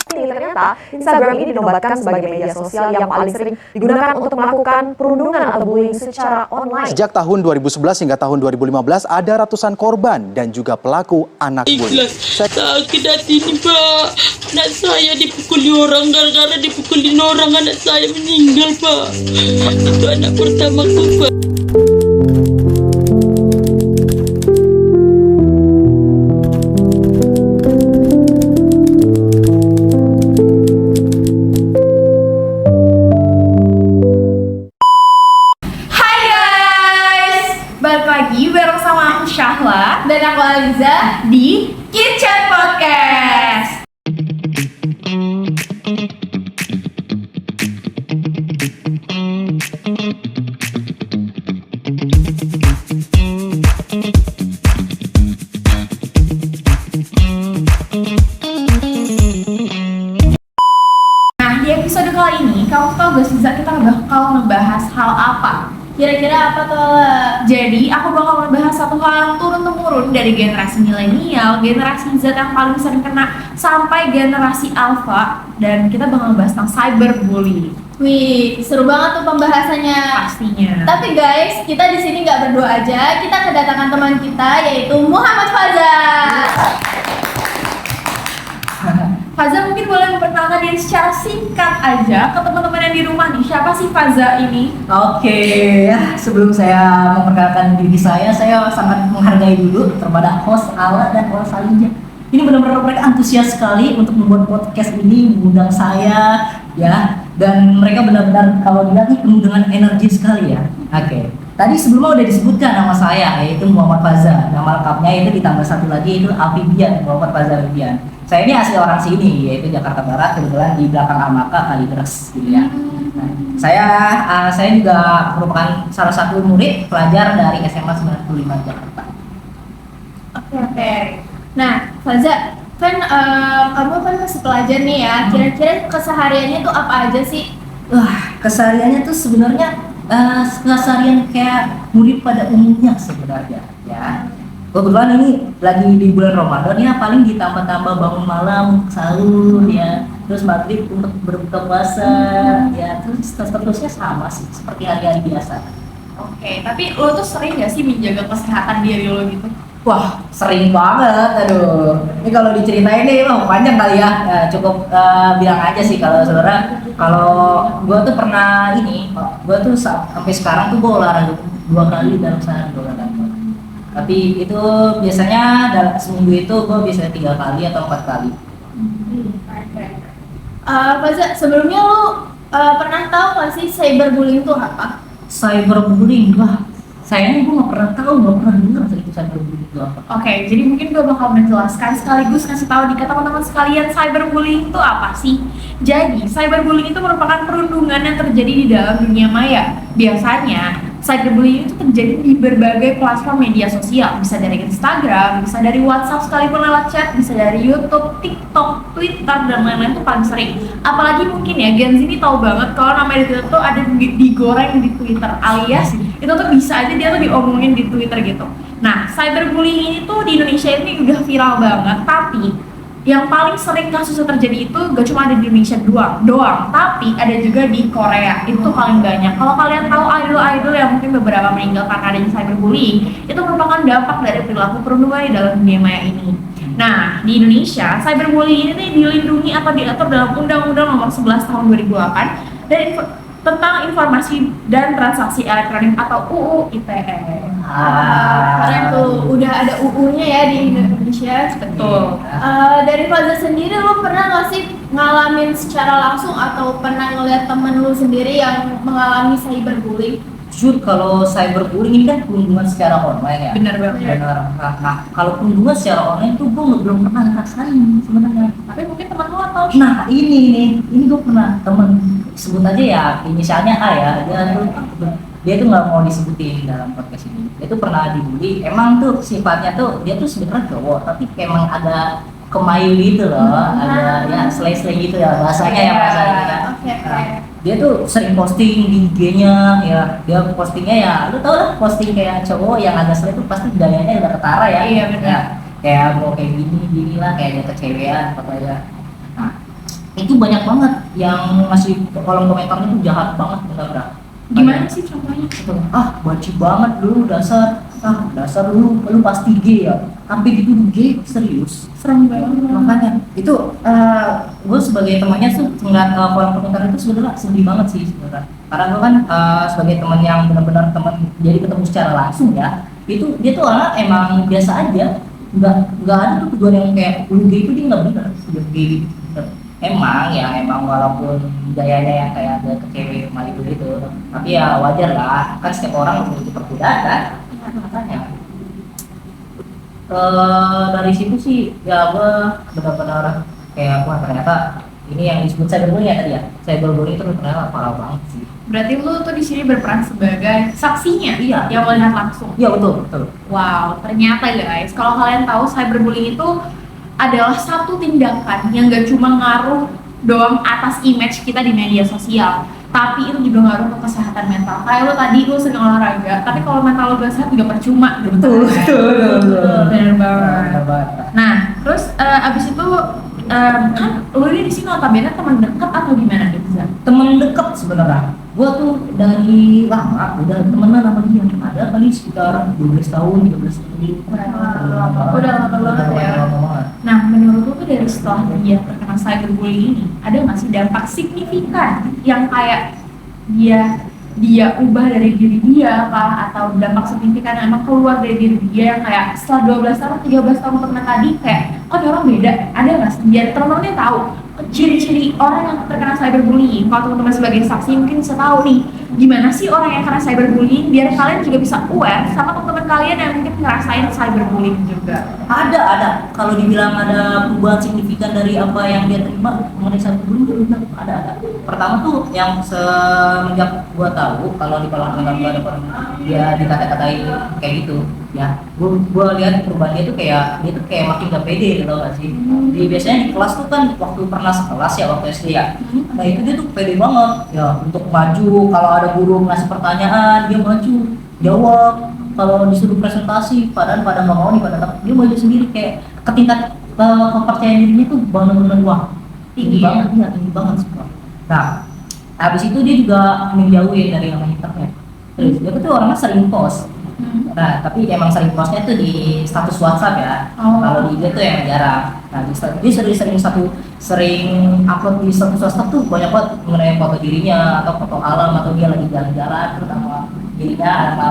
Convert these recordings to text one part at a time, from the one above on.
ternyata Instagram ini dinobatkan sebagai media sosial yang paling sering digunakan untuk melakukan perundungan atau bullying secara online. Sejak tahun 2011 hingga tahun 2015 ada ratusan korban dan juga pelaku anak bullying. Sakit hati nih Pak, anak saya dipukuli orang, gara-gara dipukulin orang anak saya meninggal Pak. Itu anak pertamaku Pak. Balik lagi bareng sama aku Syahla dan aku Aliza di Kitchen Podcast. Nah, di episode kali ini kamu tahu gak sih kita bakal ngebahas hal apa? Kira-kira apa tuh? Jadi, aku bakal membahas satu hal yang turun-temurun dari generasi milenial, generasi Z yang paling sering kena, sampai generasi alpha. Dan kita bakal membahas tentang cyberbullying. Wih, seru banget tuh pembahasannya. Pastinya. Tapi guys, kita di sini nggak berdua aja. Kita kedatangan teman kita, yaitu Muhammad Faza. Faza mungkin boleh memperkenalkan diri secara singkat aja ke teman-teman yang di rumah nih. Siapa sih Faza ini? Oke, sebelum saya memperkenalkan diri saya sangat menghargai dulu kepada host Ala dan host Aliza. Ini benar-benar mereka antusias sekali untuk membuat podcast ini, mengundang saya, ya. Dan mereka benar-benar kalau dilihat ini penuh dengan energi sekali ya. Oke. Tadi sebelumnya udah disebutkan nama saya, yaitu Muhammad Faza. Nama lengkapnya itu ditambah satu lagi, yaitu Afibian, Muhammad Faza Afibian. Saya ini asli orang sini, yaitu Jakarta Barat, kebetulan di belakang Amaka, Kalideres, gitu ya. Nah, saya juga merupakan salah satu murid pelajar dari SMA 95 Jakarta. Oke. Nah, Faza, kan kamu kan masih pelajar nih ya. Kira-kira kesehariannya tuh apa aja sih? Wah, kesehariannya tuh sebenarnya keseharian kayak murid pada umumnya sebenarnya, ya. Kebetulan ini lagi di bulan Ramadan ya, paling ditambah-tambah bangun malam, sahur ya, terus maghrib untuk berbuka puasa, ya, terus seterusnya sama sih, seperti hari-hari biasa. Oke, tapi lo tuh sering gak sih menjaga kesehatan diri lo gitu? Wah, sering banget, aduh. Ini kalau diceritain nih, panjang kali ya. Cukup bilang aja sih kalau saudara, kalau gua tuh pernah gua tuh sampai sekarang tuh gua olahraga 2 kali dalam sehari olahraga. Tapi itu biasanya dalam seminggu itu gue biasanya 3 kali atau 4 kali. Faza, sebelumnya lu pernah tahu nggak sih cyberbullying itu apa? Cyberbullying, wah, sayangnya gue nggak pernah tahu, nggak pernah dengar itu cyberbullying itu apa. Oke, jadi mungkin gue bakal menjelaskan sekaligus kasih tahu nih ke teman-teman sekalian cyberbullying itu apa sih. Jadi, cyberbullying itu merupakan perundungan yang terjadi di dalam dunia maya. Biasanya, cyberbullying itu terjadi di berbagai platform media sosial. Bisa dari Instagram, bisa dari WhatsApp sekalipun lewat chat, bisa dari YouTube, TikTok, Twitter, dan lain-lain itu paling sering. Apalagi mungkin ya, Gen Z ini tahu banget kalau namanya di Twitter tuh ada digoreng di Twitter, alias itu tuh bisa aja dia tuh diomongin di Twitter gitu. Nah, cyberbullying ini tuh di Indonesia ini udah viral banget, tapi yang paling sering kasusnya terjadi itu gak cuma ada di Indonesia doang, tapi ada juga di Korea. Itu tuh paling banyak. Kalau kalian tahu idol-idol yang mungkin beberapa meninggal karena adanya cyberbullying, itu merupakan dampak dari perilaku perundungan di dalam dunia maya ini. Nah, di Indonesia, cyberbullying ini dilindungi atau diatur dalam Undang-Undang Nomor 11 Tahun 2008 dan tentang informasi dan transaksi elektronik atau UU ITE. Keren tuh, udah ada UU-nya ya di Indonesia. Betul. Dari Faza sendiri, lu pernah nggak sih ngalamin secara langsung atau pernah ngeliat temen lu sendiri yang mengalami cyberbullying? Jujur kalau cyberbullying ini kan perundungan secara online ya. Benar banget. Nah, kalau perundungan secara online tuh gue belum pernah ngerasain sebenarnya. Tapi mungkin teman lu atau Nah ini gue pernah temen, sebut aja ya inisialnya A ya, dia tuh nggak mau disebutin dalam podcast ini. Dia tuh pernah dibully, emang tuh sifatnya tuh dia tuh sebenarnya cowok tapi emang ada kemayu gitu loh, ada ya slay gitu ya bahasanya ya. Oke. Dia tuh sering posting di IG-nya ya, dia postingnya ya lu tau lah, posting kayak cowok yang agak slay tuh pasti gayanya udah ketara ya. Iya benar. Ya, kayak mau kayak gini lah, kayak dia kecewean pokoknya. Nah, itu banyak banget yang ngasih kolom komentarnya tuh jahat banget bener-bener. Gimana sih contohnya? Gitu, banci banget lu dasar lu pasti gay ya, sampai gitu gay serius. Serem banget. Makanya itu gue sebagai temannya tuh ngeliat kolom komentar itu sebenarnya sedih banget sih sebenarnya, karena gue kan sebagai teman yang benar-benar teman jadi ketemu secara langsung ya, itu dia tuh orang emang biasa aja, nggak ada tuh tujuan yang kayak lu gay itu dia nggak bener udah gay gitu. Emang walaupun gayanya yang kayak ada ke cewek Malibu gitu, tapi ya wajar lah, kan setiap orang memiliki perbedaan kan. Makanya dari situ sih ya gue benar-benar kayak wah ternyata ini yang disebut cyberbullying ya tadi ya, cyberbullying itu ternyata parah banget sih. Berarti lu tuh di sini berperan sebagai saksinya, Iya. yang melihat langsung. Iya betul. Wow, ternyata guys, kalau kalian tahu cyberbullying itu adalah satu tindakan yang gak cuma ngaruh doang atas image kita di media sosial, tapi itu juga ngaruh ke kesehatan mental. Kayak lu tadi lu seneng olahraga, tapi kalau mental lu gak sehat juga percuma. Betul. Bener banget. Nah, terus abis itu kan lu ini di sini notabene teman dekat atau gimana deh? Temen deket sebenarnya. Gua tuh dari lama udah temenan sama dia. Ada kali sekitar 12 tahun, 13 tahun. Udah lama banget ya. Nah, menurut lu tuh dari setelah dia terkena cyberbullying ini, ada nggak sih dampak signifikan yang kayak dia ubah dari diri dia kah, atau dampak signifikan yang emang keluar dari diri dia yang kayak setelah 12 tahun, 13 tahun pernah tadi kayak kok dia orang beda, ada nggak sih? Biar teman-temannya tahu ciri-ciri orang yang terkena cyberbullying. Kalau teman-teman sebagai saksi mungkin bisa tahu nih gimana sih orang yang kena cyberbullying, biar kalian juga bisa aware sama teman-teman kalian yang mungkin ngerasain cyberbullying juga. Ada. Kalau dibilang ada perubahan signifikan dari apa yang dia terima mengenai cyberbullying, ada. Pertama tuh yang semenjak gua tahu kalau di kalangan teman dia dikata-katain kayak gitu, ya. Gua lihat perubahan dia tuh kayak makin gak pede, tau gak sih? Biasanya di kelas tuh kan waktu pernah sekelas ya waktu SD ya. Nah itu dia tuh pede banget ya untuk maju, kalau ada guru ngasih pertanyaan dia maju jawab, kalau disuruh presentasi padahal pada nggak mau nih, pada takut, dia maju sendiri, kayak ketingkat kepercayaan dirinya tuh benar-benar wah tinggi banget semua. Nah habis itu dia juga menjauhin dari namanya internet. Terus dia tuh orangnya sering post. Nah, tapi emang sering postnya tuh di status WhatsApp ya. Kalau di IG tuh emang jarang. Nah, dia sering upload di status WhatsApp tuh banyak banget mengenai foto dirinya atau foto alam, atau dia lagi jalan-jalan terutama dirinya sama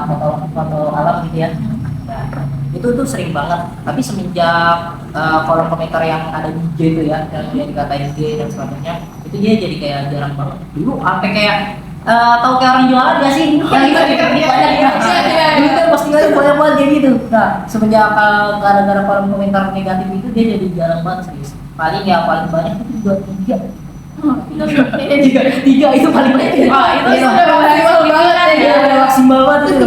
foto alam gitu ya. Nah, itu tuh sering banget. Tapi semenjak kolom komentar yang ada di IG itu ya, yang dia dikatain gay dan sebagainya, itu dia jadi kayak jarang banget. Dulu sampai kayak tahu kayak orang jualan ya sih, yang itu banyak ya. Itu postingannya banyak banget jadi gitu. Nah, semenjak gara-gara kolom komentar negatif itu dia jadi jarang banget serius. Paling banyak itu juga 3 itu paling banyak. Itu sudah maksimal banget ya. Maksimal banget itu.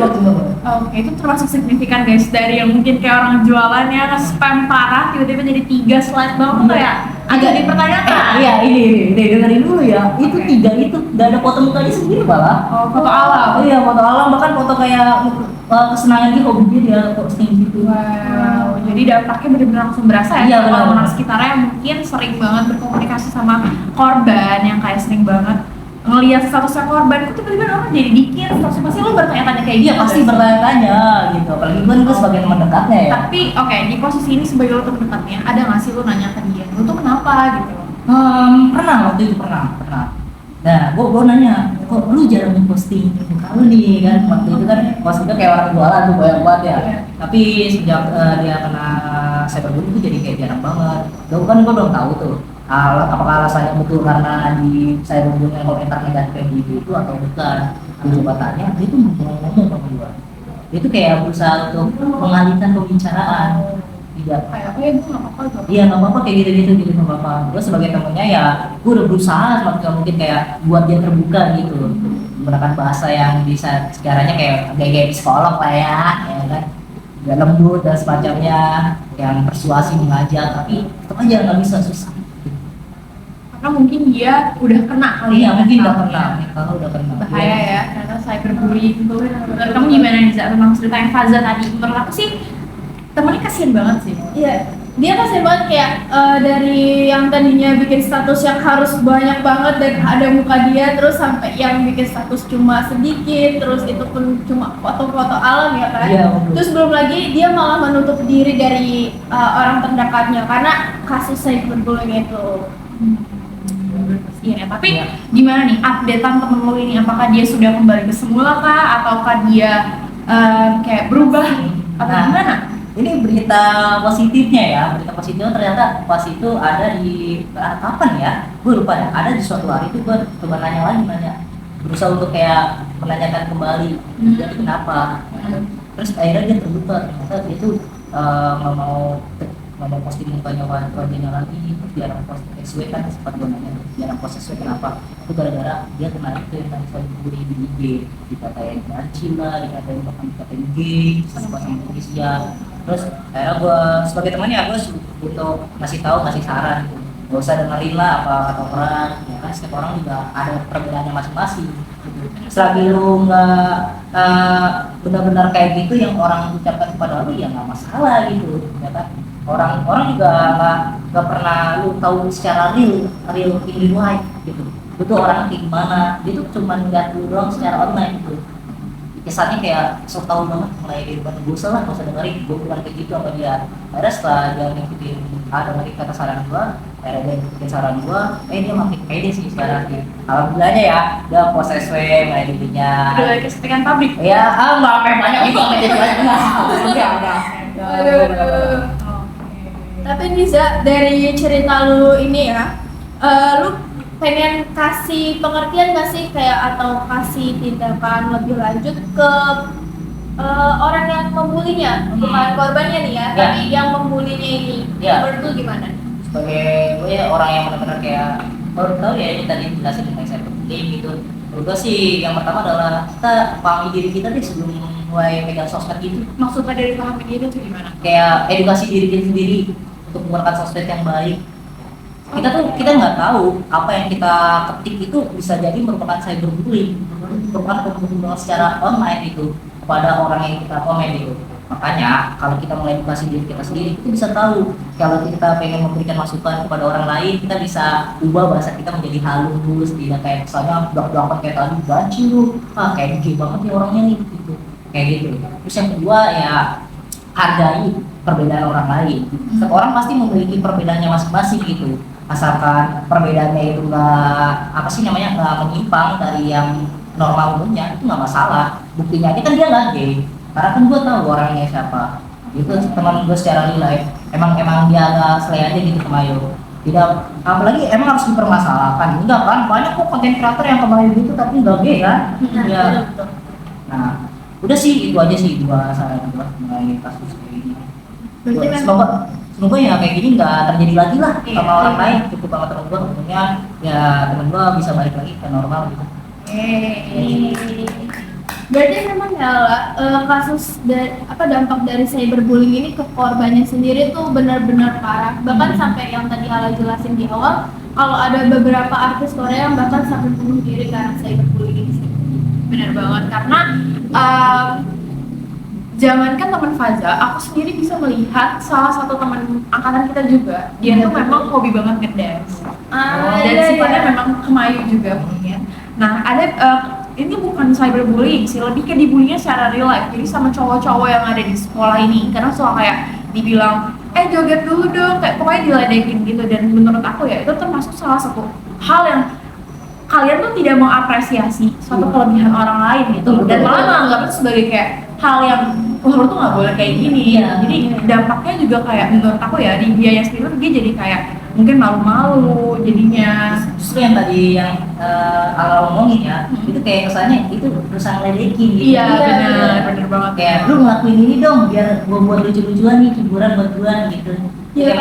Oke, itu termasuk signifikan guys, dari yang mungkin kayak orang jualannya spam parah tiba-tiba jadi 3 slide doang tuh ya agak dipertanyakan. Iya, ini dengerin dulu ya. Itu 3 itu enggak ada foto mukanya sendiri malah. Foto alam. Iya, foto alam, bahkan foto kayak kesenangan dia, hobinya dia posting gitu. Wow, jadi dampaknya benar-benar langsung berasa ya. Iya, kalau benar. orang sekitarnya yang mungkin sering banget berkomunikasi sama korban, yang kayak sering banget ngelihat statusnya korban, itu tiba-tiba orang jadi dikir, terus pasti lu bertanya-tanya kayak Iya, gitu. pasti bertanya-tanya gitu. Apalagi gue sebagai teman dekatnya ya. Tapi oke, di posisi ini sebagai lo teman dekatnya, ada nggak sih lu nanya ke dia, lu tuh kenapa gitu? Pernah waktu itu pernah. Nah, gue nanya, kok lu jarang posting muka lu nih kan? Waktu itu kan postingnya kayak orang jualan tuh banyak banget ya. Tapi sejak dia kena cyberbullying itu jadi kayak jarang banget. Gue belum tahu tuh apakah alasannya betul karena di cyberbullying komentar negatif kayak gitu itu atau bukan. Gue coba tanya, dia tuh ngomong sama gue. Dia tuh kayak berusaha untuk mengalihkan pembicaraan. Tidak. Kayak, gue nggak apa-apa gitu. Iya nggak apa-apa kayak gitu nggak apa-apa. Gue sebagai temennya ya, gue udah berusaha semaksimal mungkin kayak buat dia terbuka gitu, menggunakan bahasa yang bisa sekiranya kayak gaya psikolog lah ya kan, gak lembut dan semacamnya, yang persuasi mengajak, tapi tetap aja nggak bisa, susah. Karena mungkin dia udah kena kali Iya ya. mungkin udah kena, kalau udah kena. Bahaya ya, karena cyberbullying itu. Menurut kamu gimana nih Zak, tentang cerita yang Faza tadi? Menurut aku sih temennya kasihan banget sih. Iya, dia kasihan banget kayak dari yang tadinya bikin status yang harus banyak banget dan ada muka dia, terus sampai yang bikin status cuma sedikit, terus itu pun cuma foto-foto alam ya kan. Iya, betul. Terus belum lagi dia malah menutup diri dari orang terdekatnya karena kasus cyberbullying itu. Iya, tapi gimana nih updatean temen lo ini? Apakah dia sudah kembali ke semula kah? Ataukah dia kayak berubah? Atau Nah, gimana? ini berita positifnya ya. Berita positifnya ternyata pas itu ada di kapan ya? Gue lupa ya. Ada di suatu hari itu gue coba nanya, berusaha untuk kayak menanyakan kembali dia tuh kenapa. Terus akhirnya dia terbuka, ternyata dia tuh nggak mau posting mukanya wajahnya lagi, terus jarang posting SW kan sempat gue nanya, jarang post SW kenapa? Itu gara-gara dia kena itu yang tadi saya bully di IG, dikatain anjing lah, dikatain gay, sama polisian. Terus akhirnya gue sebagai temannya gue butuh ngasih saran, gak usah dengerin lah apa kata orang, ya kan setiap orang juga ada perbedaannya masing-masing. Gitu. Selagi lu nggak benar-benar kayak gitu yang orang ucapkan kepada lu ya nggak masalah gitu, ya kan? Orang juga nggak pernah lu tahu secara real in real life gitu. Itu orang kayak gimana? Dia tuh cuma ngeliat lu doang secara online gitu. Kesannya kayak sok tahu banget mulai kehidupan gue salah, nggak usah dengerin gue bilang kayak gitu sama dia. Akhirnya setelah dia ngikutin dengerin kata saran gue, akhirnya dia ngikutin saran gue, dia makin pede sih sekarang sih. Alhamdulillahnya ya, dia post SW mulai dirinya. Udah kesepikan pabrik? Ya, nggak sampai banyak itu, sampai jadi banyak enggak. Aduh. Tapi Niza, dari cerita lu ini ya, lu pengen kasih pengertian gak sih kayak atau kasih tindakan lebih lanjut ke orang yang membulinya, bukan korbannya nih ya, tapi yang membulinya ini. Menurut lu gimana? Sebagai gue ya orang yang benar-benar kayak baru tahu ya ini tadi jelasin tentang cyberbullying gitu. Menurut gue sih yang pertama adalah kita pahami diri kita deh sebelum mulai pegang sosmed gitu. Maksudnya dari paham diri itu gimana? Kayak edukasi diri kita sendiri untuk menggunakan sosmed yang baik. Kita nggak tahu apa yang kita ketik itu bisa jadi merupakan cyberbullying, merupakan pembunuhan secara online itu kepada orang yang kita komen itu. Makanya kalau kita mulai edukasi diri kita sendiri, kita bisa tahu kalau kita pengen memberikan masukan kepada orang lain, kita bisa ubah bahasa kita menjadi halus, tidak kayak misalnya blok-blokan kayak tadi, banci lu, kayak gede banget nih orangnya nih, gitu. Kayak gitu. Terus yang kedua ya hargai perbedaan orang lain. Setiap orang pasti memiliki perbedaannya masing-masing gitu. Asalkan perbedaannya itu nggak menyimpang dari yang normal umumnya, itu nggak masalah. Buktinya aja kan dia nggak gay. Karena kan gue tahu orangnya siapa. Itu teman gue secara real life. Emang dia agak selai aja gitu ke Mayo. Tidak, apalagi emang harus dipermasalahkan. Enggak kan, banyak kok konten kreator yang ke Mayo gitu tapi nggak gay kan? Ya. Nah, udah sih itu aja sih dua saran gue mengenai kasus kayak gini. Semoga ya kayak gini nggak terjadi lagi lah sama orang lain. Cukup sama temen gue, untungnya ya temen gue bisa balik lagi ke normal gitu. Berarti memang ya kasus dampak dari cyberbullying ini ke korbannya sendiri tuh benar-benar parah. Bahkan sampai yang tadi Ala jelasin di awal, kalau ada beberapa artis Korea yang bahkan sampai bunuh diri karena cyberbullying ini. Benar banget, karena jangankan teman Faza, aku sendiri bisa melihat salah satu teman angkatan kita juga, dia tuh memang hobi banget ngedance. Dan sifatnya memang kemayu juga mungkin. Nah, ada ini bukan cyberbullying sih, lebih ke dibullyingnya secara real life. Jadi sama cowok-cowok yang ada di sekolah ini, karena soal kayak dibilang, joget dulu dong, kayak pokoknya diledekin gitu. Dan menurut aku ya itu termasuk salah satu hal yang kalian tuh tidak mau apresiasi suatu kelebihan orang lain gitu, dan malah menganggap itu sebagai kayak hal yang lo tuh nggak boleh kayak gini. Jadi dampaknya juga kayak menurut aku ya di biaya sendiri dia jadi kayak mungkin malu-malu jadinya. Justru yang tadi yang Ala ngomongin ya, itu kayak kesannya itu berusaha ngeledekin gitu. Iya benar banget. Kayak lu ngelakuin ini dong biar gua buat lucu-lucuan nih, hiburan buat gua gitu. Iya,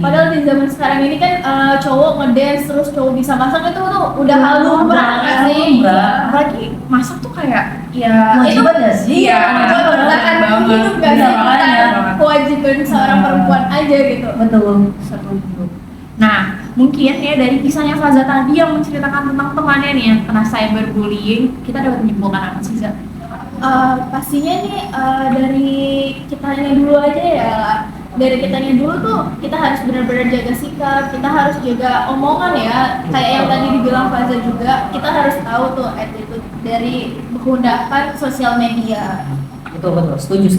padahal di zaman sekarang ini kan cowok ngedance terus cowok bisa masak itu tuh udah hal lumrah nggak sih? Apalagi masak tuh kayak ya itu ya sih? Iya, kewajiban hidup nggak sih? Bukan kewajiban seorang perempuan aja gitu. Betul. Setuju. Nah, mungkin ya dari kisahnya Faza tadi yang menceritakan tentang temannya nih yang kena cyberbullying, kita dapat menyimpulkan apa sih, Zat? Pastinya nih dari kitanya dulu aja ya. dari kitanya dulu tuh kita harus benar-benar jaga sikap, kita harus jaga omongan ya. Kayak yang tadi dibilang Faza juga, kita harus tahu tuh attitude dari menggunakan sosial media. Betul, setuju.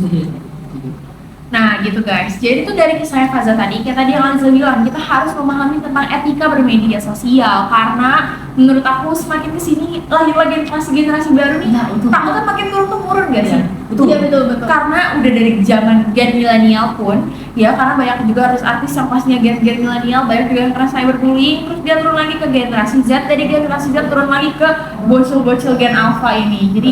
Nah gitu guys, jadi tuh dari kisahnya Faza tadi, kayak tadi yang Aliza bilang, kita harus memahami tentang etika bermedia sosial. Karena menurut aku semakin kesini, lagi-lagi generasi baru nih, Nah, itu. takutnya makin turun-temurun gak sih? Betul. Iya betul. Karena udah dari zaman gen milenial pun, ya karena banyak juga artis yang pastinya gen milenial, banyak juga yang kena cyberbullying, terus dia turun lagi ke generasi Z, dari generasi Z turun lagi ke bocil-bocil gen alpha ini. Jadi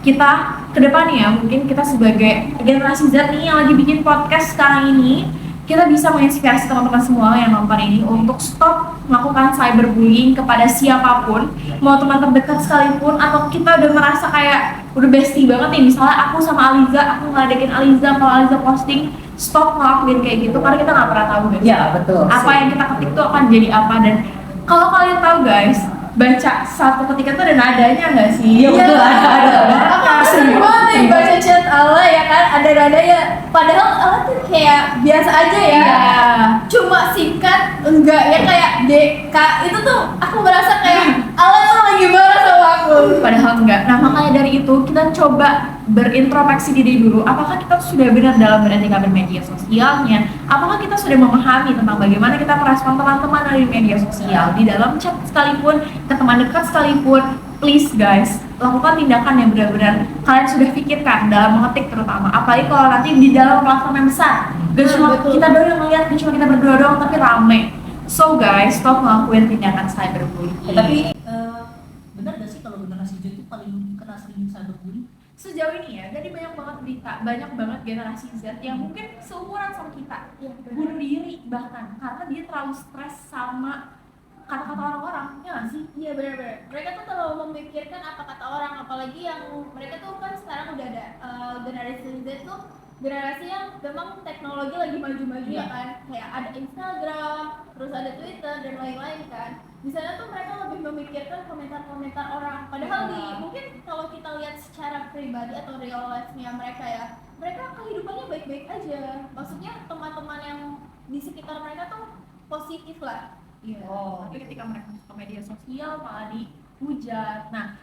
kita kedepannya ya, mungkin kita sebagai generasi Z nih yang lagi bikin podcast sekarang ini, kita bisa menginspirasi teman-teman semua yang nonton ini untuk stop melakukan cyberbullying kepada siapapun, mau teman terdekat sekalipun, atau kita udah merasa kayak udah bestie banget nih, misalnya aku sama Aliza, aku ngeladekin Aliza kalau Aliza posting, stop ngelakuin kayak gitu karena kita nggak pernah tahu guys. Iya, betul. Apa yang kita ketik tuh akan jadi apa. Dan kalau kalian tahu guys, baca satu ketika tuh ada nadanya nggak sih? Iya, betul, ada. Aku sering banget nih baca chat Allah ya kan, ada nadanya. Padahal Allah tuh kayak biasa aja ya. Iya. Cuma singkat, enggak ya kayak DK itu tuh aku merasa kayak Allah tuh lagi marah sama aku. Padahal enggak. Nah makanya dari itu kita coba berintrospeksi diri dulu. Apakah kita sudah benar dalam beretika bermedia sosialnya? Apakah kita sudah memahami tentang bagaimana kita merespon teman-teman dari media sosial, di dalam chat sekalipun, ke teman dekat sekalipun? Please guys, lakukan tindakan yang benar-benar kalian sudah pikirkan dalam mengetik terutama. Apalagi kalau nanti di dalam platform yang besar, gak cuma betul. kita doang yang ngeliat, gak cuma kita berdua doang, tapi rame. So guys, stop ngelakuin tindakan cyberbullying. Tapi benar gak sih kalau generasi Z itu paling kena sering cyberbullying? Sejauh ini ya, jadi banyak banget berita, banyak banget generasi Z yang mungkin seumuran sama kita, bunuh diri bahkan karena dia terlalu stres sama kata-kata orang-orang, ya nggak sih? Iya benar-benar. Mereka tuh terlalu memikirkan apa kata orang, apalagi yang mereka tuh kan sekarang udah ada generasi Z tuh generasi yang memang teknologi lagi maju-maju ya kan. Kayak ada Instagram, terus ada Twitter dan lain-lain kan. Di sana tuh mereka lebih memikirkan komentar-komentar orang. Padahal mungkin kalau kita lihat secara pribadi atau real life-nya mereka ya, mereka kehidupannya baik-baik aja. Maksudnya teman-teman yang di sekitar mereka tuh positif lah. Iya. Tapi ketika mereka masuk ke media sosial malah dihujat. Nah,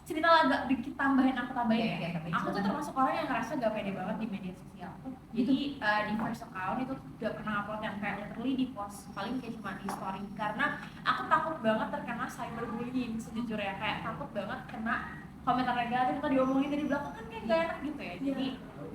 cerita agak dikit tambahin ya. Aku tuh termasuk orang yang ngerasa gak pede banget di media sosial. Jadi di first account itu gak pernah upload yang kayak literally di post, paling kayak cuma di story, karena aku takut banget terkena cyberbullying sejujurnya. Kayak takut banget kena komentar negatif atau diomongin dari belakang, kan kayak gak enak gitu ya. Jadi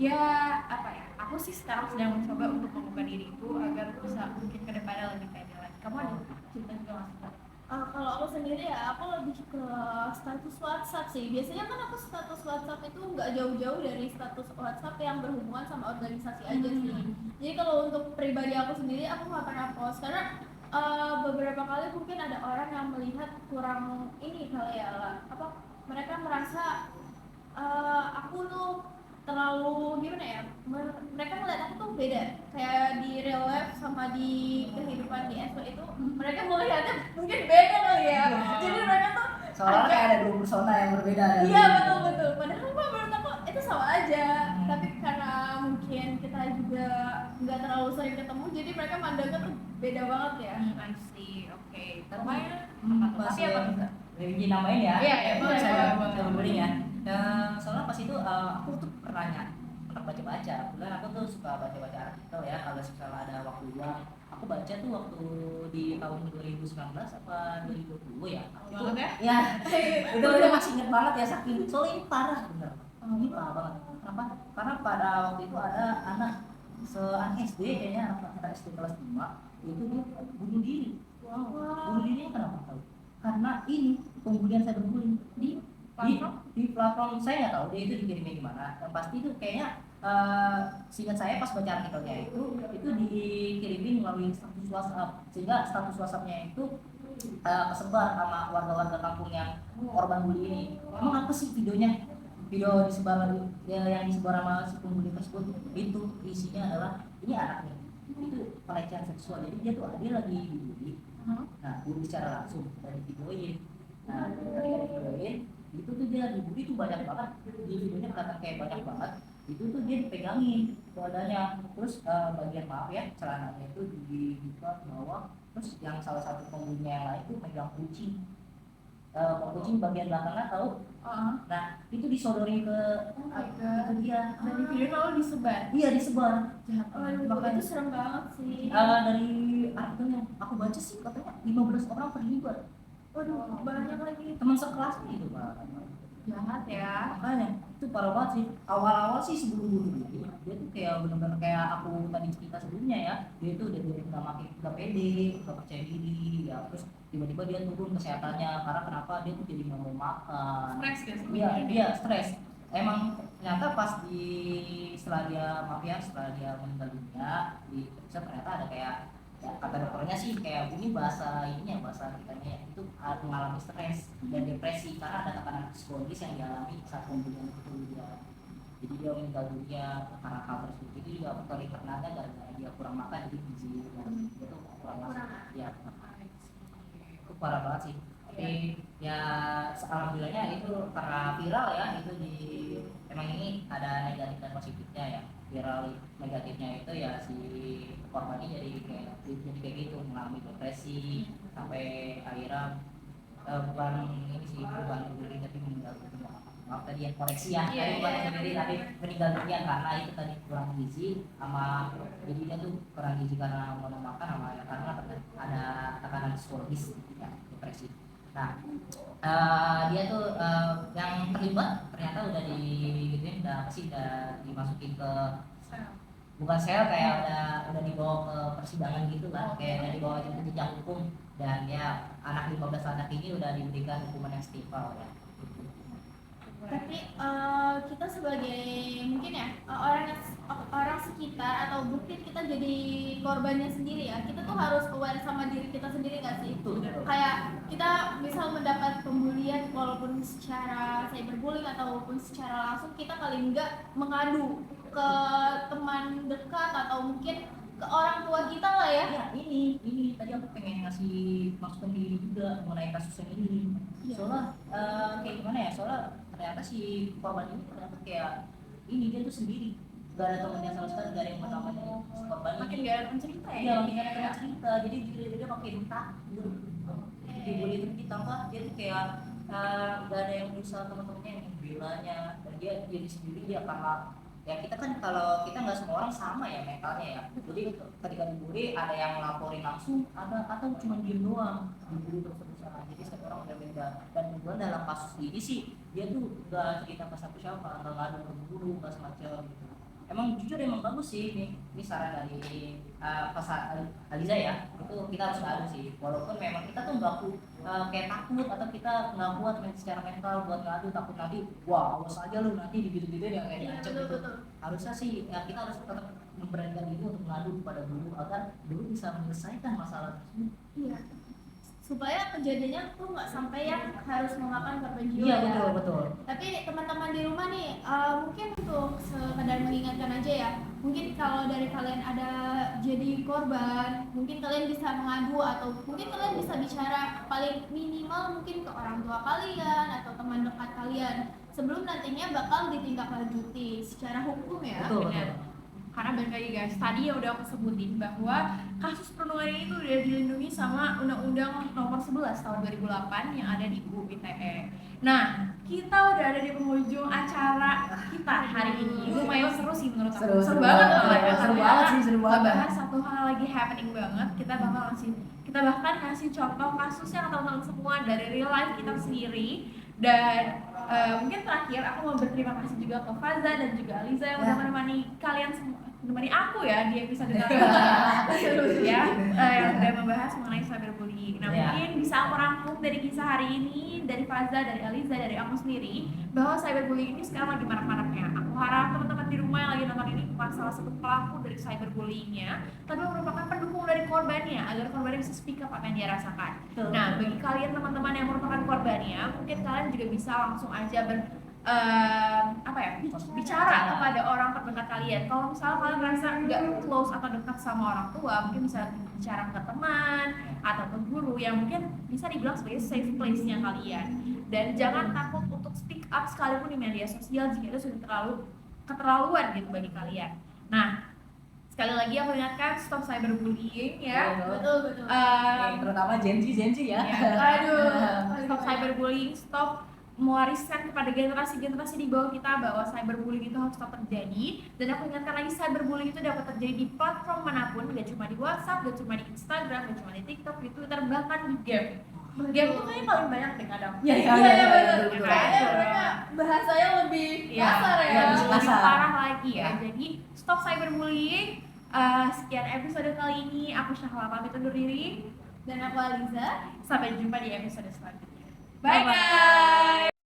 ya apa ya, aku sih sekarang sedang mencoba untuk membuka diri itu agar bisa mungkin ke depannya lebih pede lagi. Kamu ada cerita juga nggak? Kalau aku sendiri ya, aku lebih ke status WhatsApp sih. Biasanya kan aku status WhatsApp itu nggak jauh-jauh dari status WhatsApp yang berhubungan sama organisasi aja sih. Jadi kalau untuk pribadi aku sendiri, aku nggak pernah post karena beberapa kali mungkin ada orang yang melihat kurang ini kali ya lah. Mereka merasa aku tuh terlalu gimana ya, mereka ngeliat aku tuh beda kayak di real life sama di kehidupan di FB itu mereka melihatnya mungkin beda kali ya. Jadi mereka tuh Soalnya kayak ada dua persona yang berbeda. iya betul padahal menurut aku itu sama aja. Tapi karena mungkin kita juga nggak terlalu sering ketemu, jadi mereka mandangnya tuh beda banget ya. I see, oke. Namanya Masih apa bisa? Jadi namain ya? Iya, boleh. Cyberbullying ya. Soalnya pas itu aku tuh pernah baca-baca. Kebetulan aku tuh suka baca-baca artikel ya. Kalau misalnya ada waktu luang, aku baca tuh waktu di tahun 2019 apa 2020 ya. Banget ya? Ya, itu udah masih inget banget ya, saking soalnya ini parah bener. Ini parah banget. Kenapa? Karena pada waktu itu ada anak SD kayaknya, anak SD kelas 5 itu dia bunuh diri. Bunuh dirinya kenapa tahu? Karena ini pembulian cyberbullying di platform. Saya nggak tahu dia itu dikirimnya gimana. Yang pasti itu kayaknya seingat saya pas baca artikelnya itu dikirimin melalui status WhatsApp, sehingga status WhatsAppnya itu kesebar sama warga-warga kampung yang korban bully ini. Emang apa sih videonya? Video disebar yang disebar sama si pembuli tersebut itu isinya adalah ini anaknya itu pelecehan seksual. Jadi dia lagi dibully. Nah, bully secara langsung dari videoin. Nah, ketika videoin itu tuh dia dibully tuh banyak banget, di videonya kelihatan kayak banyak banget itu tuh dia dipegangin badannya, terus bagian maaf ya celananya itu dibuka ke bawah, terus yang salah satu pembunuhnya yang lain tuh megang kucing. Kucing bagian belakangnya tahu. Nah itu disodori ke Oh my god. itu dia. Dan di video lalu disebar. Iya disebar. Aduh, Makanya itu serem banget sih. dari artikelnya aku baca sih katanya 15 orang terlibat, Waduh, banyak lagi. teman sekelasnya itu Pak. Jahat ya. Makanya itu parah banget sih. Awal-awal sih sebelum bunuh diri dia tuh kayak benar-benar kayak aku tadi cerita sebelumnya ya, dia tuh udah dari nggak pede, nggak percaya diri ya, terus tiba-tiba dia turun kesehatannya karena kenapa dia tuh jadi nggak mau makan. Stres gak sih? Iya dia stres. Emang ternyata pas setelah dia maaf ya setelah dia meninggal dunia di ternyata ada kayak ya, kata dokternya sih kayak ini bahasa ininya bahasa kitanya ya itu mengalami stres dan depresi karena ada tekanan psikologis yang dialami saat pembunuhan itu dia. Jadi dia meninggal dunia karena hal tersebut itu juga faktor internalnya gara-gara dia kurang makan jadi gizi dia tuh kurang makan ya itu parah banget sih. Tapi ya alhamdulillahnya itu karena viral ya itu emang ini ada negatif dan positifnya ya. Viral negatifnya itu ya si korban ini jadi kayak gitu mengalami depresi sampai akhirnya bukan ini sih bukan diri tapi meninggal dunia. Maaf tadi yang koreksi ya, tadi bukan sendiri tapi meninggal dunia karena itu tadi kurang gizi sama jadi dia tuh kurang gizi karena mau makan sama ya karena ada tekanan psikologis ya depresi. Nah dia tuh yang terlibat ternyata udah digituin udah dimasukin ke bukan sel kayak udah dibawa ke persidangan gitu kan kayak udah dibawa ke jenjang hukum dan ya anak 15 anak ini udah diberikan hukuman yang setimpal ya. Tapi kita sebagai mungkin ya orang sekitar atau mungkin kita jadi korbannya sendiri ya, kita tuh harus aware sama diri kita sendiri nggak sih? Kayak kita misal mendapat pembulian walaupun secara cyberbullying ataupun secara langsung kita paling nggak mengadu ke teman dekat atau mungkin ke orang tua kita lah ya. Ya ini tadi aku pengen ngasih masukan diri juga mengenai kasus yang ini. Soalnya kayak gimana ya? Soalnya ternyata si korban ini ternyata kayak ini dia tuh sendiri, gak ada temannya sama sekali, gak ada yang menemani si korban ini. Makin gak ada teman cerita ya. Iya makin gak ada teman cerita. Jadi dia pakai takut. Dibully itu ditambah dia tuh kayak gak ada yang berusaha teman-temannya yang membelanya dan dia jadi sendiri dia karena ya kita kan kalau kita nggak semua orang sama ya mentalnya ya jadi ketika dibully ada yang laporin langsung ada atau cuma diem doang dibully terus-terusan jadi setiap orang beda-beda dan kemudian dalam kasus ini sih dia tuh nggak cerita ke siapa nggak ngadu ke guru nggak semacam gitu. Emang jujur emang bagus sih ini saran dari Pak Aliza ya itu kita harus ngadu sih walaupun memang kita tuh nggak kayak takut atau kita nggak kuat secara mental buat ngadu takut nanti wah awas aja lu nanti gitu-gitu ya kayak diancam gitu harusnya sih ya kita harus tetap memberanikan diri untuk ngadu kepada guru agar guru bisa menyelesaikan masalah tersebut. Iya. Supaya kejadiannya tuh nggak sampai yang harus memakan korban jiwa. Iya ya. betul. Tapi teman-teman di rumah nih, mungkin untuk sekedar mengingatkan aja ya. Mungkin kalau dari kalian ada jadi korban, mungkin kalian bisa mengadu atau mungkin kalian bisa bicara paling minimal mungkin ke orang tua kalian atau teman dekat kalian sebelum nantinya bakal ditindaklanjuti secara hukum ya. Betul. Karena balik lagi guys, tadi ya udah aku sebutin bahwa kasus perundungan ini tuh udah dilindungi sama Undang-Undang Nomor 11 tahun 2008 yang ada di UU ITE. Nah, kita udah ada di penghujung acara kita hari ini. Lumayan seru sih menurut aku. Seru banget malah ya. Seru banget sih, seru banget. Bahas satu hal lagi happening banget. Kita bahkan ngasih contoh kasus yang teman-teman semua dari real life kita sendiri. Dan mungkin terakhir aku mau berterima kasih juga ke Faza dan juga Aliza yang udah menemani kalian semua, menemani aku ya di episode kali ini ya yang udah membahas mengenai cyberbullying. Nah mungkin bisa aku rangkum dari kisah hari ini dari Faza, dari Aliza, dari aku sendiri bahwa cyberbullying ini sekarang lagi marak-maraknya. Aku harap teman-teman di rumah yang lagi nonton ini bukan salah satu pelaku dari cyberbullyingnya, tapi merupakan pendukung dari korbannya agar korbannya bisa speak up apa yang dia rasakan. Nah bagi kalian teman-teman yang merupakan korbannya, mungkin kalian juga bisa langsung aja bicara kepada orang terdekat kalian. Kalau misalnya kalian merasa nggak close atau dekat sama orang tua, mungkin bisa bicara ke teman atau ke guru yang mungkin bisa dibilang sebagai safe place-nya kalian. Dan jangan takut untuk speak up sekalipun di media sosial jika itu sudah terlalu keterlaluan gitu bagi kalian. Nah, sekali lagi aku ingatkan stop cyberbullying ya. Betul. Terutama Gen Z ya. Stop cyberbullying, stop mewariskan kepada generasi-generasi di bawah kita bahwa cyberbullying itu harus tetap terjadi. Dan aku ingatkan lagi, cyberbullying itu dapat terjadi di platform manapun, gak cuma di WhatsApp, gak cuma di Instagram, gak cuma di TikTok, di Twitter, bahkan di game. Game itu kayaknya paling banyak deh kadang. Iya, betul. betul. Kayaknya mereka bahasanya lebih kasar ya. Iya, Lebih kasar. parah lagi ya. Jadi stop cyberbullying. Sekian episode kali ini, aku Syahla pamit undur diri. Dan aku Aliza. Sampai jumpa di episode selanjutnya. Bye guys.